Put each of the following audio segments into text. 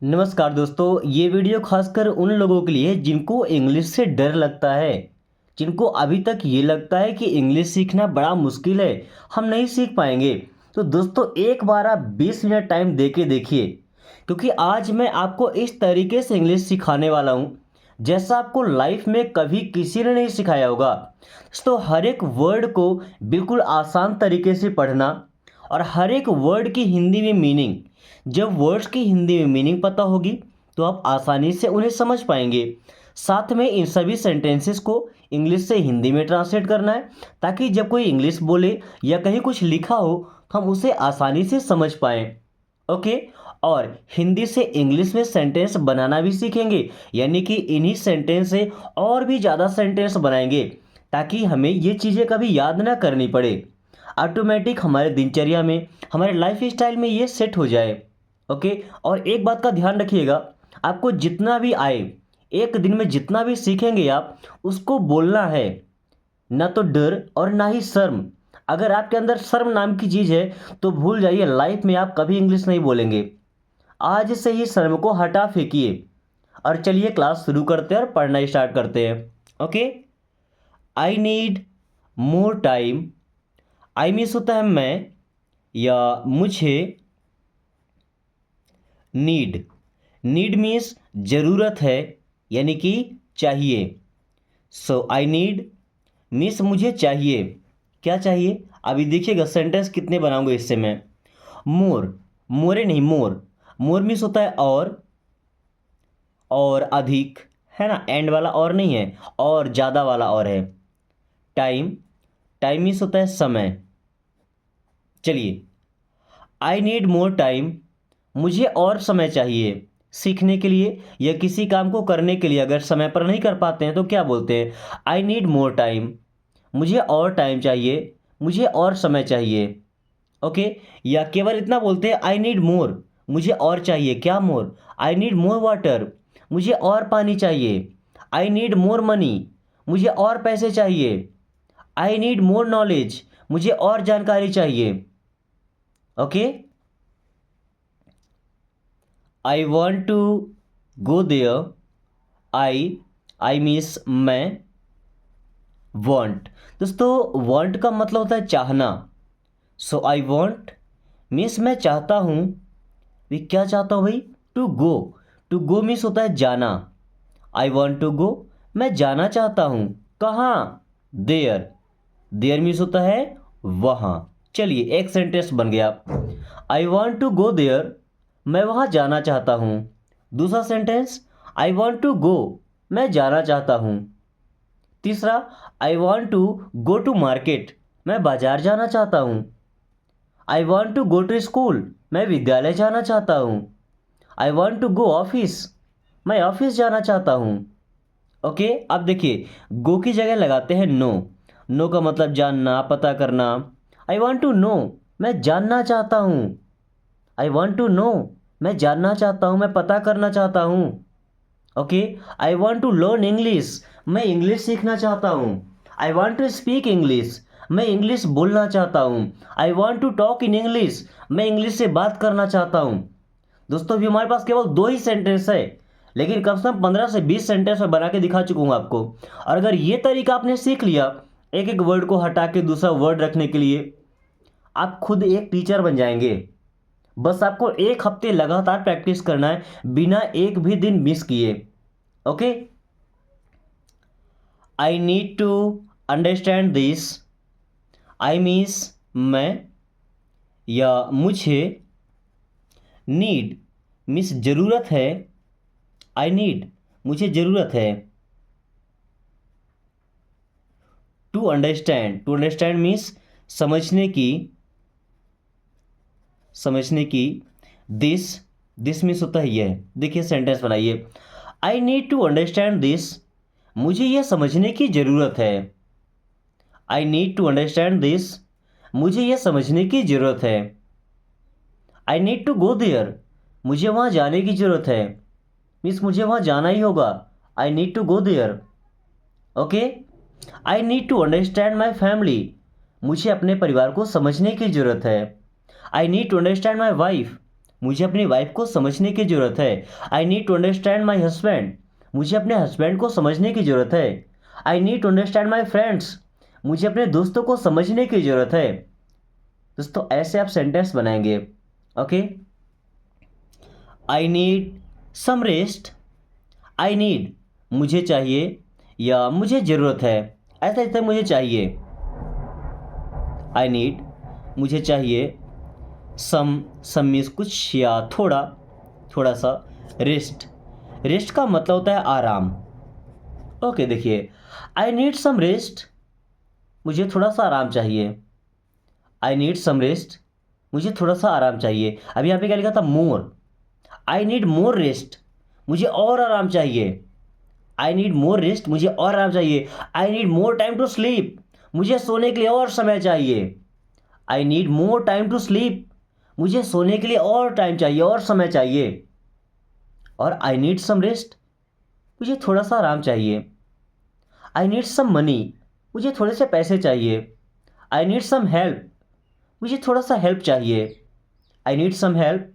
नमस्कार दोस्तों, ये वीडियो खासकर उन लोगों के लिए जिनको इंग्लिश से डर लगता है, जिनको अभी तक ये लगता है कि इंग्लिश सीखना बड़ा मुश्किल है, हम नहीं सीख पाएंगे। तो दोस्तों एक बार आप 20 मिनट टाइम दे के देखिए, क्योंकि आज मैं आपको इस तरीके से इंग्लिश सिखाने वाला हूँ जैसा आपको लाइफ में कभी किसी ने नहीं सिखाया होगा। तो हर एक वर्ड को बिल्कुल आसान तरीके से पढ़ना और हर एक वर्ड की हिंदी में मीनिंग, जब वर्ड्स की हिंदी में मीनिंग पता होगी तो आप आसानी से उन्हें समझ पाएंगे। साथ में इन सभी सेंटेंसेस को इंग्लिश से हिंदी में ट्रांसलेट करना है, ताकि जब कोई इंग्लिश बोले या कहीं कुछ लिखा हो तो हम उसे आसानी से समझ पाएं। ओके। और हिंदी से इंग्लिश में सेंटेंस बनाना भी सीखेंगे, यानी कि इन्हीं सेंटेंस से और भी ज़्यादा सेंटेंस बनाएंगे, ताकि हमें ये चीज़ें कभी याद ना करनी पड़े। ऑटोमेटिक हमारे दिनचर्या में, हमारे लाइफ स्टाइल में ये सेट हो जाए। ओके। और एक बात का ध्यान रखिएगा, आपको जितना भी आए, एक दिन में जितना भी सीखेंगे आप उसको बोलना है, ना तो डर और ना ही शर्म। अगर आपके अंदर शर्म नाम की चीज़ है तो भूल जाइए, लाइफ में आप कभी इंग्लिश नहीं बोलेंगे। आज से ही शर्म को हटा फेंकिए और चलिए क्लास शुरू करते हैं और पढ़ना स्टार्ट करते हैं। Okay. I need more time. I means होता है मैं या मुझे। नीड, नीड मीन्स ज़रूरत है, यानी कि चाहिए। सो आई नीड मीन्स मुझे चाहिए। क्या चाहिए? अभी देखिएगा सेंटेंस कितने बनाऊंगे इससे मैं। मोर, मोरे नहीं मोर। मोर मीन्स होता है और अधिक, है ना, एंड वाला और नहीं है, और ज़्यादा वाला और है। टाइम, टाइम मीन्स होता है समय। चलिए, आई नीड मोर टाइम, मुझे और समय चाहिए सीखने के लिए या किसी काम को करने के लिए। अगर समय पर नहीं कर पाते हैं तो क्या बोलते हैं? आई नीड मोर टाइम, मुझे और टाइम चाहिए, मुझे और समय चाहिए। ओके। या केवल इतना बोलते हैं आई नीड मोर, मुझे और चाहिए। क्या मोर? आई नीड मोर वाटर, मुझे और पानी चाहिए। आई नीड मोर मनी, मुझे और पैसे चाहिए। आई नीड मोर नॉलेज, मुझे और जानकारी चाहिए। Okay. I want to go there. I means मैं। वॉन्ट, दोस्तों वॉन्ट का मतलब होता है चाहना। सो आई वॉन्ट मीन्स मैं चाहता हूँ। भी क्या चाहता हूँ भाई? To go. To go means होता है जाना। आई वॉन्ट टू गो, मैं जाना चाहता हूँ। कहाँ? देयर। देयर मीन्स होता है वहाँ। चलिए एक सेंटेंस बन गया। I want to go there, मैं वहाँ जाना चाहता हूँ। दूसरा sentence, I want to go, मैं जाना चाहता हूँ। तीसरा, I want to go to market, मैं बाजार जाना चाहता हूँ। I want to go to school, मैं विद्यालय जाना चाहता हूँ। I want to go office, मैं ऑफिस जाना चाहता हूँ। ओके। अब देखिए, गो की जगह लगाते हैं नो। नो का मतलब जानना, पता करना। आई वॉन्ट टू नो, मैं जानना चाहता हूँ। आई वॉन्ट टू नो, मैं जानना चाहता हूँ, मैं पता करना चाहता हूँ। Okay. I want to learn English, मैं इंग्लिश सीखना चाहता हूँ। I want to speak English, मैं इंग्लिश बोलना चाहता हूँ। I want to talk in English, मैं इंग्लिश से बात करना चाहता हूँ। दोस्तों अभी हमारे पास केवल दो ही सेंटेंस है, लेकिन कम से कम 15 से 20 सेंटेंस मैं बना के दिखा चुका हूँ आपको। और अगर ये तरीका आपने सीख लिया, एक एक वर्ड को हटा के दूसरा वर्ड रखने के लिए, आप खुद एक टीचर बन जाएंगे। बस आपको एक हफ्ते लगातार प्रैक्टिस करना है, बिना एक भी दिन मिस किए। Okay. I need to understand this. I means मैं या मुझे। नीड मीन्स ज़रूरत है। आई नीड, मुझे ज़रूरत है। To understand, to understand means समझने की, समझने की। दिस, दिस मीन्स होता है यह। देखिए सेंटेंस बनाइए। I need to understand this, मुझे यह समझने की ज़रूरत है। I need to understand this, मुझे यह समझने की ज़रूरत है। I need to go there, मुझे वहाँ जाने की ज़रूरत है। मीन्स मुझे वहाँ जाना ही होगा। I need to go there. Okay. I need to understand my family, मुझे अपने परिवार को समझने की ज़रूरत है। I need to understand my wife, मुझे अपनी वाइफ को समझने की ज़रूरत है। I need to understand my husband, मुझे अपने हस्बैंड को समझने की ज़रूरत है। I need to understand my friends, मुझे अपने दोस्तों को समझने की ज़रूरत है। दोस्तों ऐसे आप सेंटेंस बनाएंगे। Okay, I need some rest, I need मुझे चाहिए या मुझे ज़रूरत है, ऐसा ऐसा मुझे चाहिए। आई नीड मुझे चाहिए, सम मीन्स कुछ या थोड़ा, थोड़ा सा। रेस्ट, रेस्ट का मतलब होता है आराम। ओके देखिए, आई नीड सम रेस्ट, मुझे थोड़ा सा आराम चाहिए। आई नीड सम रेस्ट, मुझे थोड़ा सा आराम चाहिए। अभी यहाँ पे क्या लिखा था, मोर। आई नीड मोर रेस्ट, मुझे और आराम चाहिए। आई नीड मोर रेस्ट, मुझे और आराम चाहिए। I need more time to sleep, मुझे सोने के लिए और समय चाहिए। I need more time to sleep, मुझे सोने के लिए और टाइम चाहिए और समय चाहिए। और आई नीड सम रेस्ट, मुझे थोड़ा सा आराम चाहिए। आई नीड सम मनी, मुझे थोड़े से पैसे चाहिए। आई नीड सम हेल्प, मुझे थोड़ा सा हेल्प चाहिए। आई नीड सम हेल्प,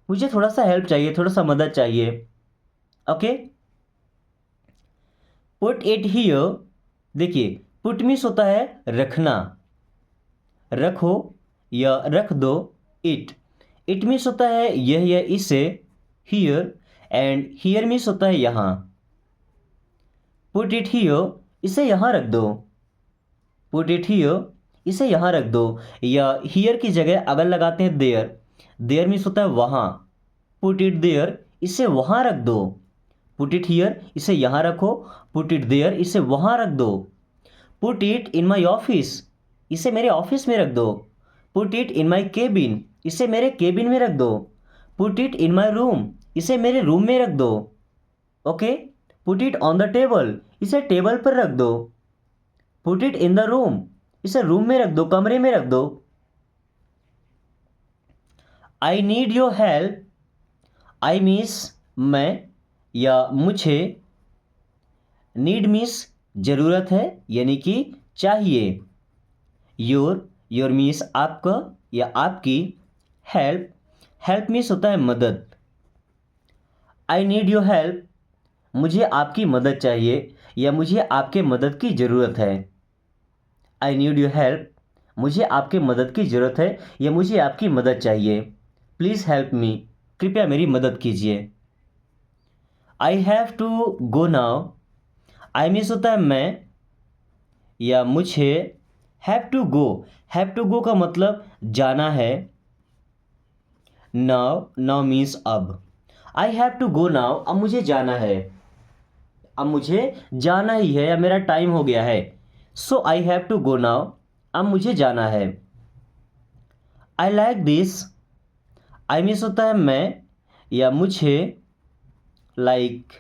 मुझे थोड़ा सा हेल्प चाहिए, थोड़ा सा मदद चाहिए। ओके, पुट इट हियर, देखिए पुट मीन्स होता है रखना, रखो या रख दो। इट, इट मीन्स होता है यह या इसे। हियर, एंड हियर मीन्स होता है यहाँ। पुट इट हियर, इसे यहाँ रख दो। पुट इट हियर, इसे यहाँ रख दो। या हियर की जगह अगर लगाते हैं देयर, देयर मीन्स होता है वहाँ। पुट इट देयर, इसे वहाँ रख दो। पुट इट हियर, इसे यहाँ रखो। पुट इट देयर, इसे वहाँ रख दो। Put it in my office, इसे मेरे ऑफिस में रख दो। Put it in my cabin, इसे मेरे केबिन में रख दो। Put it in my room, इसे मेरे रूम में रख दो। Okay, put it on the table, इसे टेबल पर रख दो। Put it in the room, इसे रूम में रख दो, कमरे में रख दो। I need your help, I means मैं या मुझे। नीड मीन्स ज़रूरत है यानी कि चाहिए। योर, योर मीन्स आपका या आपकी। हेल्प, हेल्प मीन्स होता है मदद। आई नीड योर हेल्प, मुझे आपकी मदद चाहिए या मुझे आपके मदद की ज़रूरत है। आई नीड योर हेल्प, मुझे आपके मदद की ज़रूरत है या मुझे आपकी मदद चाहिए। प्लीज़ हेल्प मी, कृपया मेरी मदद कीजिए। I have to go now, I means होता है मैं या मुझे। Have to go, have to go का मतलब जाना है। नाउ, नाउ मीन्स अब। I have to go now, अब मुझे जाना है, अब मुझे जाना ही है या मेरा टाइम हो गया है। So I have to go now, अब मुझे जाना है। I like this, I means होता है मैं या मुझे। लाइक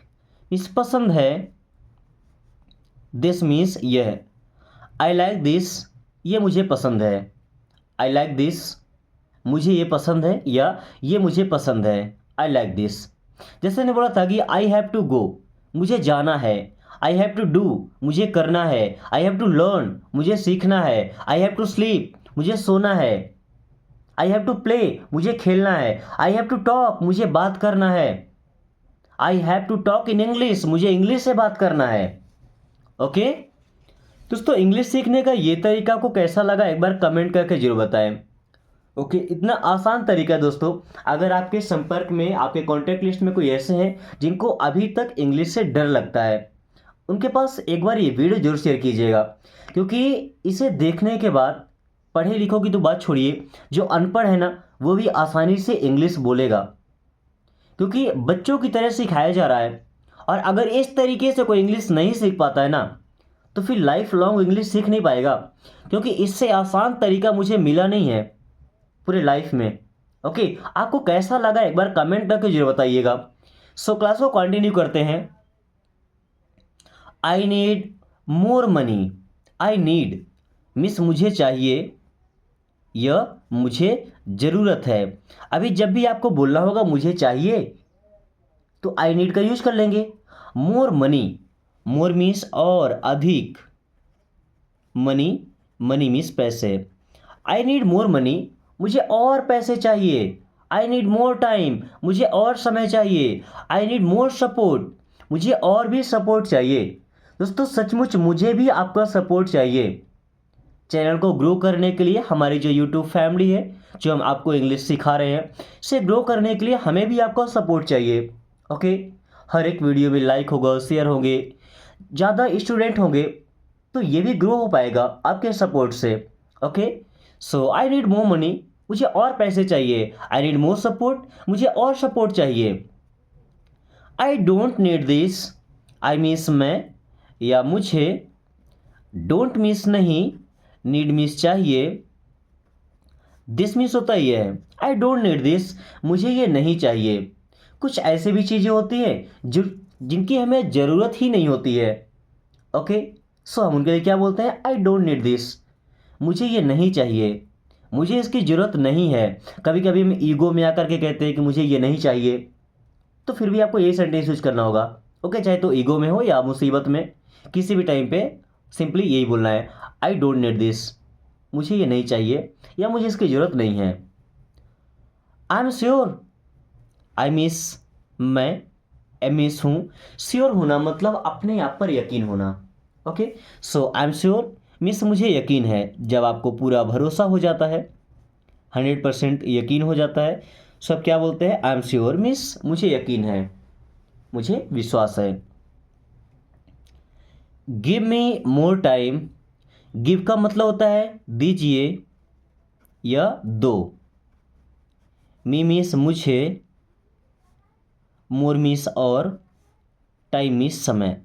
मीन्स पसंद है। दिस मीन्स यह। आई लाइक दिस, ये मुझे पसंद है। आई लाइक दिस, मुझे ये पसंद है या ये मुझे पसंद है। I like this. जैसे मैंने बोला था कि आई हैव टू गो, मुझे जाना है। आई हैव टू डू, मुझे करना है। आई हैव टू लर्न, मुझे सीखना है। आई हैव टू स्लीप, मुझे सोना है। आई हैव टू प्ले, मुझे खेलना है। आई हैव टू टॉक, मुझे बात करना है। I have to talk in English, मुझे इंग्लिश से बात करना है। ओके दोस्तों, इंग्लिश सीखने का ये तरीका आपको कैसा लगा एक बार कमेंट करके जरूर बताएं। ओके, इतना आसान तरीका है दोस्तों। अगर आपके संपर्क में, आपके कॉन्टैक्ट लिस्ट में कोई ऐसे हैं जिनको अभी तक इंग्लिश से डर लगता है, उनके पास एक बार ये वीडियो जरूर शेयर कीजिएगा। क्योंकि इसे देखने के बाद पढ़े लिखों की तो बात छोड़िए, जो अनपढ़ है ना वो भी आसानी से इंग्लिश बोलेगा। क्योंकि बच्चों की तरह सिखाया जा रहा है। और अगर इस तरीके से कोई इंग्लिश नहीं सीख पाता है ना, तो फिर लाइफ लॉन्ग इंग्लिश सीख नहीं पाएगा। क्योंकि इससे आसान तरीका मुझे मिला नहीं है पूरे लाइफ में। ओके, आपको कैसा लगा एक बार कमेंट करके जरूर बताइएगा। सो क्लास को कंटिन्यू करते हैं। आई need more money, I need miss मुझे चाहिए, यह मुझे ज़रूरत है। अभी जब भी आपको बोलना होगा मुझे चाहिए, तो आई नीड का यूज कर लेंगे। मोर मनी, मोर मीन्स और, अधिक। मनी, मनी मीन्स पैसे। आई नीड मोर मनी, मुझे और पैसे चाहिए। आई नीड मोर टाइम, मुझे और समय चाहिए। आई नीड मोर सपोर्ट, मुझे और भी सपोर्ट चाहिए। दोस्तों सचमुच मुझे भी आपका सपोर्ट चाहिए। चैनल को ग्रो करने के लिए हमारी जो यूट्यूब फैमिली है, जो हम आपको इंग्लिश सिखा रहे हैं, इसे ग्रो करने के लिए हमें भी आपका सपोर्ट चाहिए। ओके, हर एक वीडियो में लाइक होगा, शेयर होंगे, ज़्यादा स्टूडेंट होंगे, तो ये भी ग्रो हो पाएगा आपके सपोर्ट से। ओके, सो आई नीड मोर मनी, मुझे और पैसे चाहिए। आई नीड मोर सपोर्ट, मुझे और सपोर्ट चाहिए। I don't need this, I miss मैं या मुझे, डोंट मिस नहीं, नीड मिस चाहिए, दिस मिस होता ही है। आई डोंट नीड दिस, मुझे ये नहीं चाहिए। कुछ ऐसे भी चीज़ें होती हैं जो जिनकी हमें ज़रूरत ही नहीं होती है। ओके, सो हम उनके लिए क्या बोलते हैं, आई डोंट नीड दिस, मुझे ये नहीं चाहिए, मुझे इसकी ज़रूरत नहीं है। कभी कभी हम ईगो में आकर के कहते हैं कि मुझे ये नहीं चाहिए, तो फिर भी आपको यही सेंटेंस यूज करना होगा। ओके, चाहे तो ईगो में हो या मुसीबत में, किसी भी टाइम पे सिंपली यही बोलना है, आई डोंट नीड दिस, मुझे ये नहीं चाहिए या मुझे इसकी ज़रूरत नहीं है। I am sure, I miss मैं मिस हूँ। श्योर होना मतलब अपने आप पर यकीन होना। Okay, so I am sure miss मुझे यकीन है, जब आपको पूरा भरोसा हो जाता है, 100% यकीन हो जाता है, सो आप क्या बोलते हैं, आई एम श्योर मिस मुझे यकीन है, मुझे विश्वास है। Give me more time, give का मतलब होता है दीजिए या दो। मी मीस मुझे, मोर मीस और, टाइम मीस समय।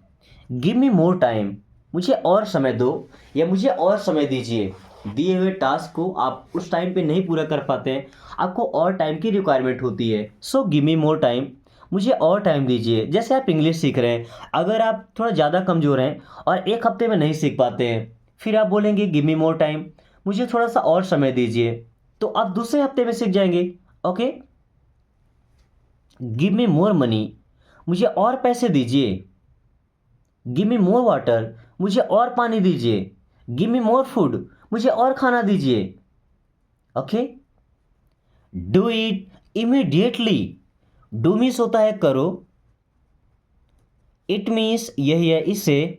गिव मी मोर टाइम, मुझे और समय दो या मुझे और समय दीजिए। दिए हुए टास्क को आप उस टाइम पे नहीं पूरा कर पाते हैं, आपको और टाइम की रिक्वायरमेंट होती है। So give me more time, मुझे और टाइम दीजिए। जैसे आप इंग्लिश सीख रहे हैं, अगर आप थोड़ा ज़्यादा कमज़ोर हैं और एक हफ्ते में नहीं सीख पाते हैं, फिर आप बोलेंगे गिव मी मोर टाइम, मुझे थोड़ा सा और समय दीजिए, तो आप दूसरे हफ्ते में सीख जाएंगे। Okay, give me more money, मुझे और पैसे दीजिए। गिव मी मोर वाटर, मुझे और पानी दीजिए। गिव मी मोर फूड, मुझे और खाना दीजिए। Okay, do it immediately, do means होता है करो, इट मीन्स यही है इसे,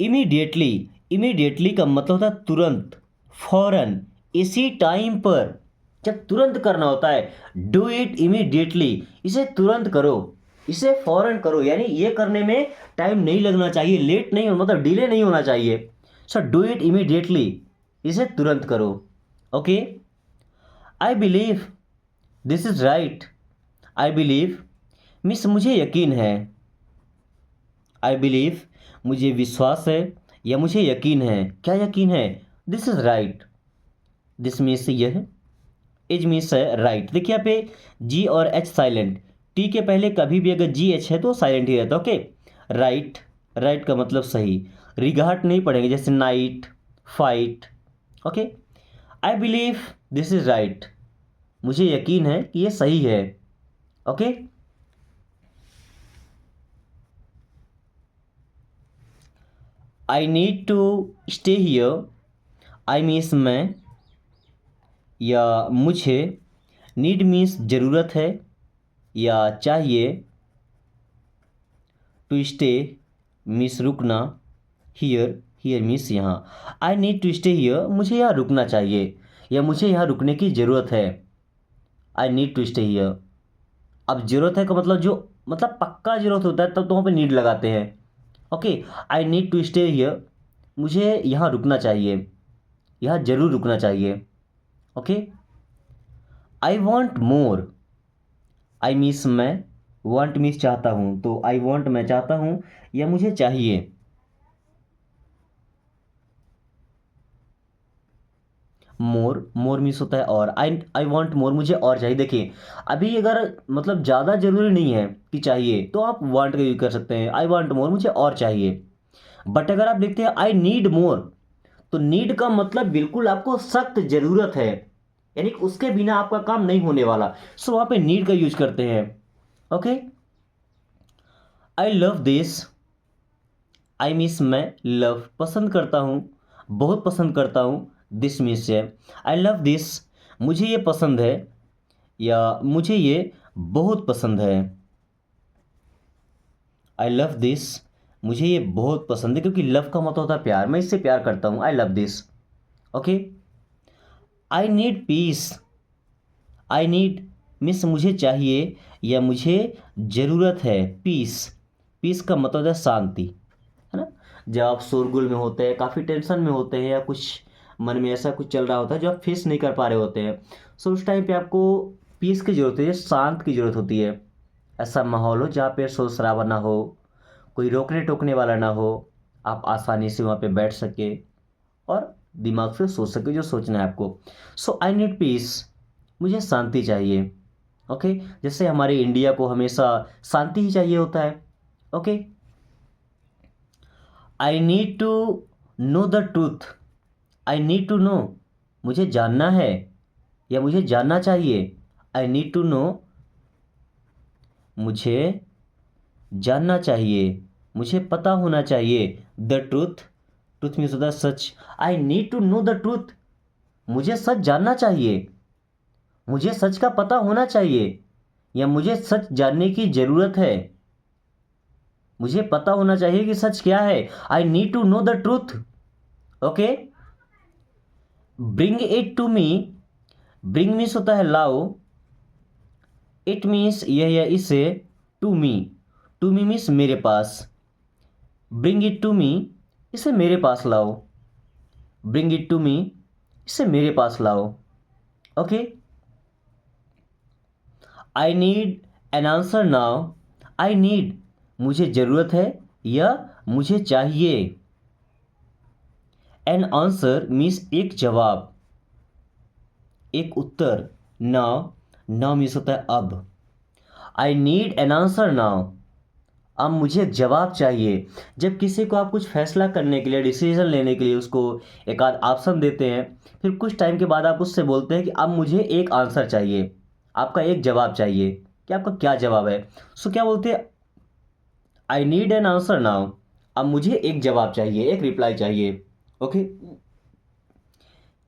इमीडिएटली, इमीडिएटली का मतलब होता है तुरंत, फौरन, इसी टाइम पर, जब तुरंत करना होता है। डू इट इमीडिएटली, इसे तुरंत करो, इसे फौरन करो, यानी ये करने में टाइम नहीं लगना चाहिए, लेट नहीं हो, मतलब डिले नहीं होना चाहिए। सो डू इट इमीडिएटली, इसे तुरंत करो। Okay, I believe this is right, I believe miss मुझे यकीन है, आई बिलीव मुझे विश्वास है या मुझे यकीन है। क्या यकीन है, this is right, this means यह, इज मीन्स है राइट। देखिए यहाँ पे जी और एच साइलेंट, टी के पहले कभी भी अगर जी एच है तो साइलेंट ही रहता है। ओके, राइट, राइट का मतलब सही, रिगार्ड नहीं पढ़ेंगे, जैसे night, fight. Okay, I believe this is right, मुझे यकीन है कि ये सही है। Okay, I need to stay here, I means मैं या मुझे, नीड मीन्स ज़रूरत है या चाहिए, टू स्टे मीन्स रुकना, हियर, हियर मीन्स यहाँ। I need to stay here, मुझे यहाँ रुकना चाहिए या मुझे यहाँ रुकने की ज़रूरत है। I need to stay here, अब ज़रूरत है का मतलब जो मतलब पक्का ज़रूरत होता है तब तो वहाँ पे नीड लगाते हैं। Okay, I need to stay here, मुझे यहाँ रुकना चाहिए, यहाँ ज़रूर रुकना चाहिए। Okay, I want more, I means मैं, वांट मीन्स चाहता हूँ, तो आई वांट मैं चाहता हूँ या मुझे चाहिए। मोर, मोर मीन्स होता है और, आई वांट मोर, मुझे और चाहिए। देखिए अभी अगर मतलब ज़्यादा ज़रूरी नहीं है कि चाहिए, तो आप वांट का यूज कर सकते हैं, आई वांट मोर, मुझे और चाहिए। बट अगर आप लिखते हैं आई नीड मोर, तो नीड का मतलब बिल्कुल आपको सख्त ज़रूरत है, यानी कि उसके बिना आपका काम नहीं होने वाला, सो वहाँ पे नीड का यूज करते हैं। Okay, I love this, I means मैं, लव पसंद करता हूँ, बहुत पसंद करता हूँ, दिस मीन्स है, आई लव दिस, मुझे ये पसंद है, या मुझे ये बहुत पसंद है। आई लव दिस, मुझे ये बहुत पसंद है, क्योंकि लव का मतलब होता है प्यार, मैं इससे प्यार करता हूँ। I love this. Okay. I need piece, I need means मुझे चाहिए या मुझे ज़रूरत है। पीस, पीस का मतलब है शांति, है ना। जब आप शोरगुल में होते हैं, काफ़ी टेंशन में होते हैं, या कुछ मन में ऐसा कुछ चल रहा होता है जो आप फेस नहीं कर पा रहे होते हैं, सो उस टाइम पे आपको पीस की ज़रूरत है, शांत की ज़रूरत होती है। ऐसा माहौल हो जहाँ पे शोर शराबा ना हो, कोई रोकने टोकने वाला ना हो, आप आसानी से वहाँ पे बैठ सके और दिमाग से सोच सके जो सोचना है आपको। सो आई नीड पीस, मुझे शांति चाहिए। ओके। जैसे हमारे इंडिया को हमेशा शांति ही चाहिए होता है। Okay. I need to know the truth, I need to know, मुझे जानना है या मुझे जानना चाहिए। आई नीड टू नो, मुझे जानना चाहिए, मुझे पता होना चाहिए। द ट्रूथ, ट्रूथ मीन्स होता है सच। I need to know the truth, मुझे सच जानना चाहिए, मुझे सच का पता होना चाहिए, या मुझे सच जानने की ज़रूरत है। मुझे पता होना चाहिए कि सच क्या है। I need to know the truth. Okay. Bring it to me, bring means होता है लाओ, इट मीन्स यह या इसे, टू मी मीन्स मेरे पास। ब्रिंग इट टू मी, इसे मेरे पास लाओ। ब्रिंग इट टू मी, इसे मेरे पास लाओ। Okay. I need an answer now, I need मुझे ज़रूरत है या मुझे चाहिए। एन आंसर मीन्स एक जवाब, एक उत्तर। नाउ, नाउ मीन्स होता है अब। I need an answer now, अब मुझे एक जवाब चाहिए। जब किसी को आप कुछ फैसला करने के लिए, डिसीजन लेने के लिए उसको एक आध ऑप्शन देते हैं, फिर कुछ टाइम के बाद आप उससे बोलते हैं कि अब मुझे एक आंसर चाहिए, आपका एक जवाब चाहिए कि आपका क्या जवाब है। सो क्या बोलते हैं, I need an answer now, अब मुझे एक जवाब चाहिए, एक रिप्लाई चाहिए। ओके।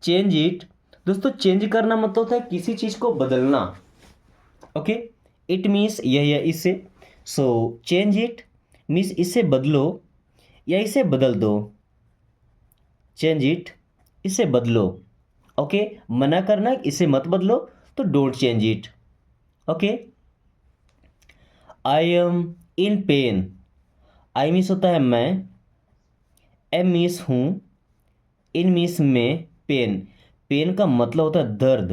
चेंज इट, दोस्तों चेंज करना मतलब होता है किसी चीज़ को बदलना। ओके। इट मीन्स यह या इसे। सो चेंज इट मीन्स इसे बदलो या इसे बदल दो। चेंज इट, इसे बदलो। ओके। मना करना इसे मत बदलो, तो don't change it. Okay. I am in pen, I means होता है मैं, एम मीन्स हूँ, इन मीन्स में, पेन, पेन का मतलब होता है दर्द।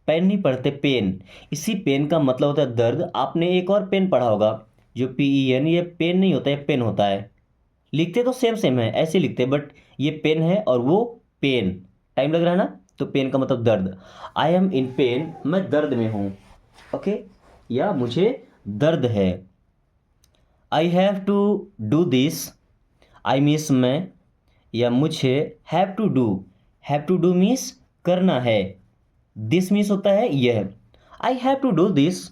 पेन नहीं पढ़ते, पेन, इसी पेन का मतलब होता है दर्द। आपने एक और पेन पढ़ा होगा जो PEN, ये पेन नहीं होता है, पेन होता है। लिखते तो सेम सेम है, ऐसे लिखते हैं, बट ये पेन है और वो पेन, टाइम लग रहा है ना, तो पेन का मतलब दर्द। आई एम इन पेन, मैं दर्द में हूँ। ओके। या मुझे दर्द है। I have to do this, I means मैं या मुझे, हैव टू डू मीन्स करना है, दिस मीन्स होता है यह। I have to do this,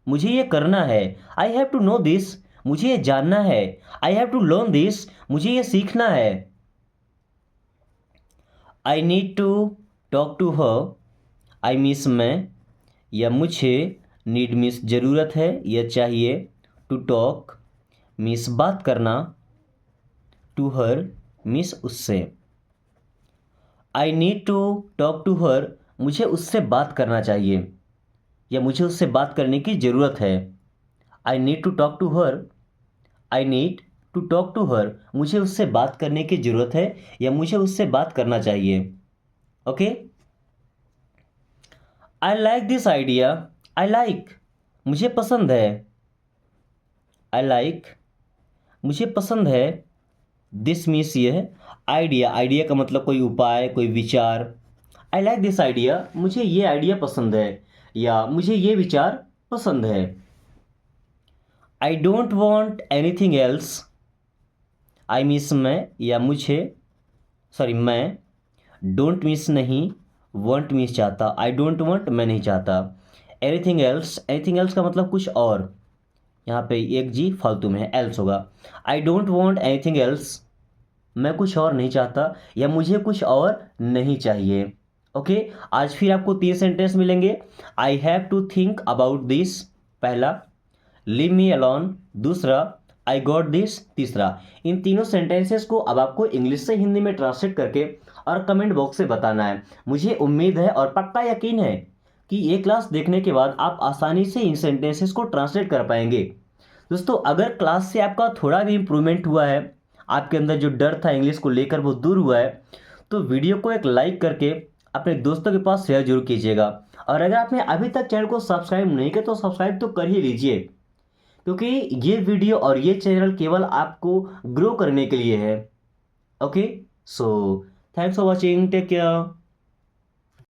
मुझे ये करना है। I have to know this, मुझे ये जानना है। I have to learn this, मुझे ये सीखना है। I need to talk to her, I means मैं या मुझे, नीड मीन्स ज़रूरत है या चाहिए, टू टॉक मीन्स बात करना, टू हर मीन्स उससे। I need to talk to her, मुझे उससे बात करना चाहिए या मुझे उससे बात करने की ज़रूरत है। I need to talk to her, I need to talk to her, मुझे उससे बात करने की ज़रूरत है या मुझे उससे बात करना चाहिए। Okay. I like this idea, I like मुझे पसंद है, आई लाइक मुझे पसंद है। दिस मीन्स ये है आइडिया, आइडिया का मतलब कोई उपाय, कोई विचार। आई लाइक दिस आइडिया, मुझे ये आइडिया पसंद है या मुझे ये विचार पसंद है। I don't want anything else, I means मैं या मुझे, सॉरी मैं, डोंट मीन्स नहीं, वॉन्ट मीन्स चाहता। आई डोंट वॉन्ट, मैं नहीं चाहता। एनीथिंग एल्स, एनीथिंग एल्स का मतलब कुछ और, यहाँ पे एक जी फालतू में है, एल्स होगा। I don't want anything else, मैं कुछ और नहीं चाहता या मुझे कुछ और नहीं चाहिए। ओके, आज फिर आपको 3 सेंटेंस मिलेंगे। I have to think about this, पहला। लीव मी अलोन, दूसरा। आई गॉट दिस, तीसरा। इन तीनों सेंटेंसेस को अब आपको इंग्लिश से हिंदी में ट्रांसलेट करके और कमेंट बॉक्स से बताना है। मुझे उम्मीद है और पक्का यकीन है कि ये क्लास देखने के बाद आप आसानी से इन सेंटेंसेस को ट्रांसलेट कर पाएंगे। दोस्तों, अगर क्लास से आपका थोड़ा भी इम्प्रूवमेंट हुआ है, आपके अंदर जो डर था इंग्लिश को लेकर वो दूर हुआ है, तो वीडियो को एक लाइक करके अपने दोस्तों के पास शेयर जरूर कीजिएगा। और अगर आपने अभी तक चैनल को सब्सक्राइब नहीं किया तो सब्सक्राइब तो कर ही लीजिए, क्योंकि ये वीडियो और ये चैनल केवल आपको ग्रो करने के लिए है। Okay, so thanks for watching, take care.